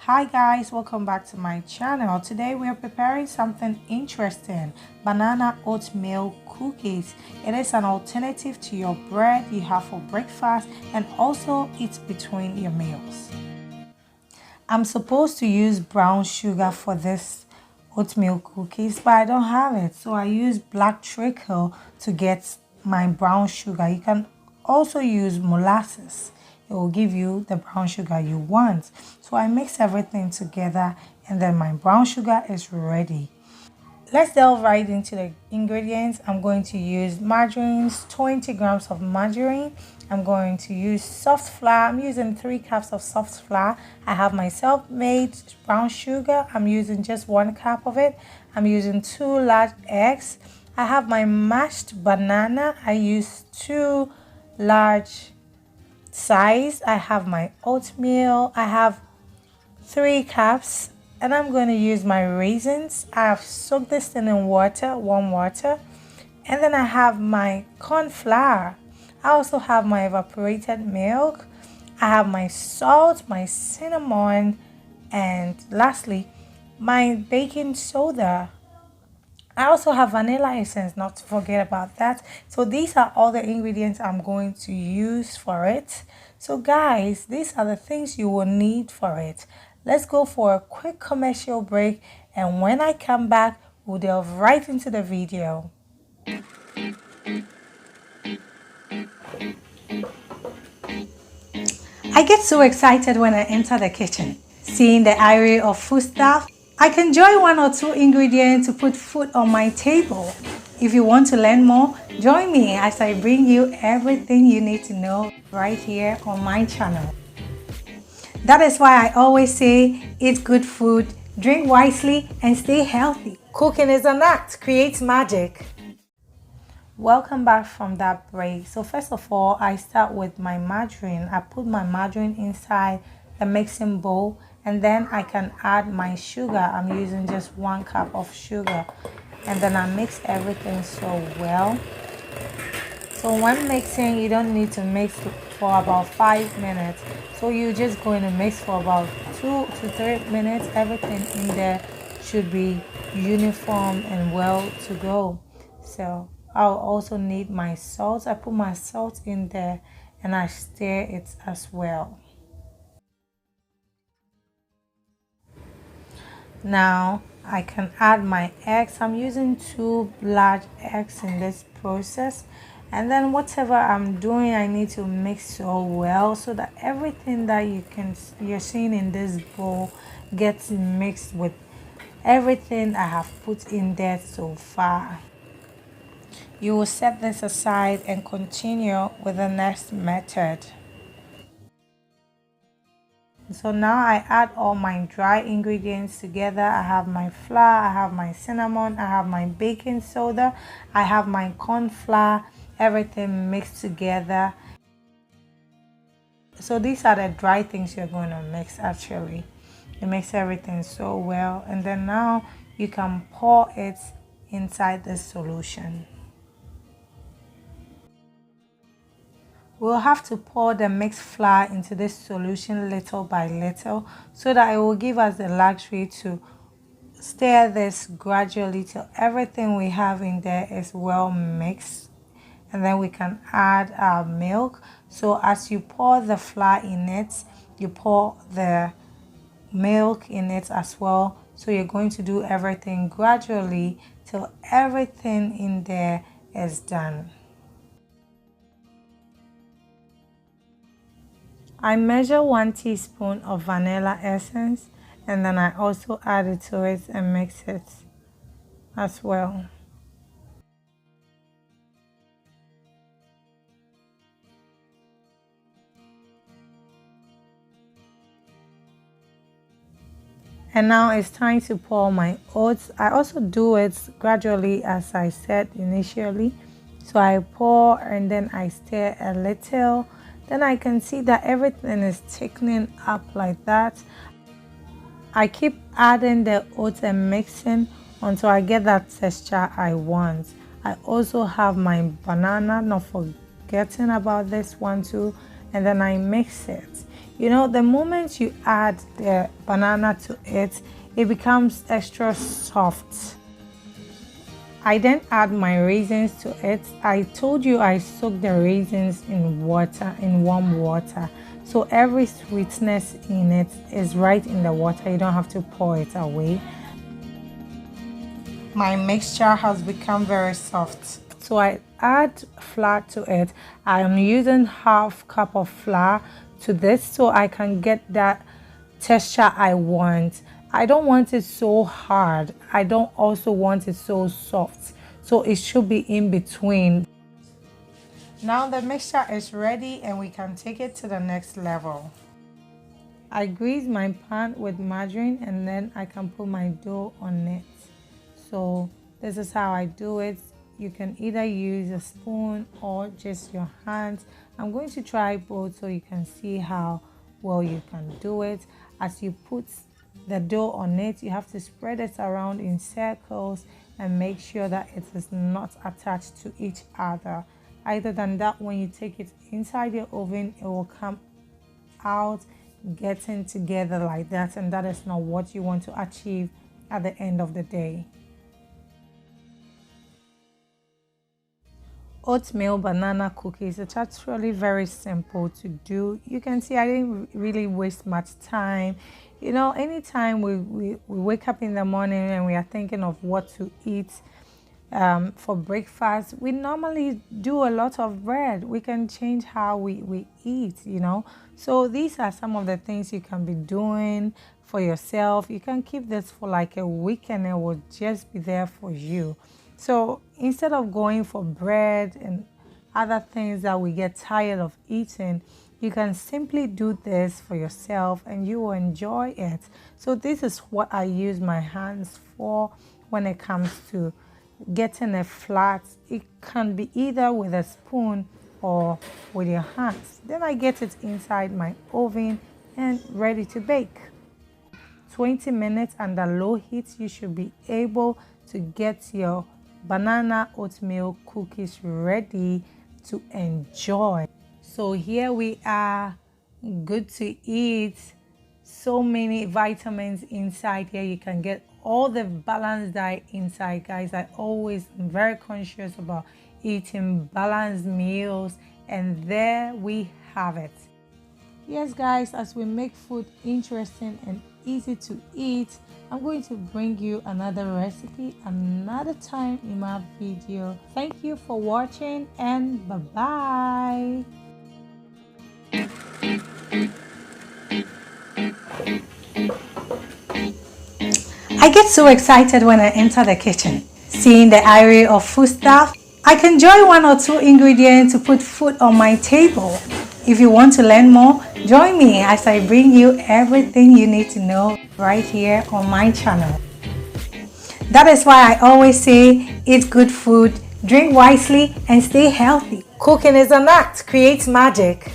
Hi guys, welcome back to my channel. Today we are preparing something interesting, banana oatmeal cookies. It is an alternative to your bread you have for breakfast and also eat between your meals. I'm supposed to use brown sugar for this oatmeal cookies, but I don't have it, so I use black treacle to get my brown sugar. You can also use molasses. It will give you the brown sugar you want. So I mix everything together and then my brown sugar is ready. Let's delve right into the ingredients. I'm going to use margarine, 20 grams of margarine. I'm going to use soft flour. I'm using 3 cups of soft flour. I have my self-made brown sugar. I'm using just 1 cup of it. I'm using 2 large eggs. I have my mashed banana. I use 2 large size. I have my oatmeal. I have 3 cups. And I'm going to use my raisins. I've soaked this thing in water, warm water. And then I have my corn flour. I also have my evaporated milk. I have my salt, my cinnamon, and lastly, my baking soda. I also have vanilla essence, not to forget about that. So these are all the ingredients I'm going to use for it. So guys, these are the things you will need for it. Let's go for a quick commercial break, and when I come back, we'll delve right into the video. I get so excited when I enter the kitchen, seeing the array of food stuff. I can join 1 or 2 ingredients to put food on my table. If you want to learn more, join me as I bring you everything you need to know right here on my channel. That is why I always say, eat good food, drink wisely, and stay healthy. Cooking is an art, creates magic. Welcome back from that break. So first of all, I start with my margarine. I put my margarine inside the mixing bowl, and then I can add my sugar. I'm using just 1 cup of sugar, and then I mix everything so well. So when mixing, you don't need to mix for about 5 minutes. So you're just going to mix for about 2 to 3 minutes. Everything in there should be uniform and well to go. So I'll also need my salt. I put my salt in there and I stir it as well. Now I can add my eggs. I'm using 2 large eggs in this process. And then whatever I'm doing, I need to mix so well so that everything that you're seeing in this bowl gets mixed with everything I have put in there so far. You will set this aside and continue with the next method. So now I add all my dry ingredients together. I have my flour, I have my cinnamon, I have my baking soda, I have my corn flour, everything mixed together. So these are the dry things you're going to mix actually. You mix everything so well, and then now you can pour it inside the solution. We'll have to pour the mixed flour into this solution little by little so that it will give us the luxury to stir this gradually till everything we have in there is well mixed. And then we can add our milk. So as you pour the flour in it, you pour the milk in it as well. So you're going to do everything gradually till everything in there is done. I measure 1 teaspoon of vanilla essence, and then I also add it to it and mix it as well. And now it's time to pour my oats. I also do it gradually as I said initially. So I pour and then I stir a little. Then I can see that everything is thickening up like that. I keep adding the oats and mixing until I get that texture I want. I also have my banana, not forgetting about this one too, and then I mix it. You know, the moment you add the banana to it, it becomes extra soft. I then add my raisins to it. I told you I soak the raisins in water, in warm water. So every sweetness in it is right in the water. You don't have to pour it away. My mixture has become very soft. So I add flour to it. I am using half cup of flour to this so I can get that texture I want. I don't want it so hard. I don't also want it so soft. So it should be in between. Now the mixture is ready and we can take it to the next level. I grease my pan with margarine and then I can put my dough on it. So this is how I do it. You can either use a spoon or just your hands. I'm going to try both so you can see how well you can do it. As you put the dough on it, you have to spread it around in circles and make sure that it is not attached to each other. Other than that, when you take it inside your oven, it will come out getting together like that, and that is not what you want to achieve at the end of the day. Oatmeal banana cookies, it's actually very simple to do. You can see I didn't really waste much time. You know, anytime we wake up in the morning and we are thinking of what to eat for breakfast, we normally do a lot of bread. We can change how we eat, you know. So these are some of the things you can be doing for yourself. You can keep this for like a week and it will just be there for you. So instead of going for bread and other things that we get tired of eating, you can simply do this for yourself and you will enjoy it. So this is what I use my hands for when it comes to getting it flat. It can be either with a spoon or with your hands. Then I get it inside my oven and ready to bake. 20 minutes under low heat, you should be able to get your banana oatmeal cookies ready to enjoy. So here we are, good to eat. So many vitamins inside here. You can get all the balanced diet inside, guys. I always am very conscious about eating balanced meals, and there we have it. Yes, guys, as we make food interesting and easy to eat, I'm going to bring you another recipe another time in my video. Thank you for watching and bye-bye. I get so excited when I enter the kitchen, seeing the array of foodstuff. I can join 1 or 2 ingredients to put food on my table. If you want to learn more, join me as I bring you everything you need to know right here on my channel. That is why I always say, eat good food, drink wisely, and stay healthy. Cooking is an art, creates magic.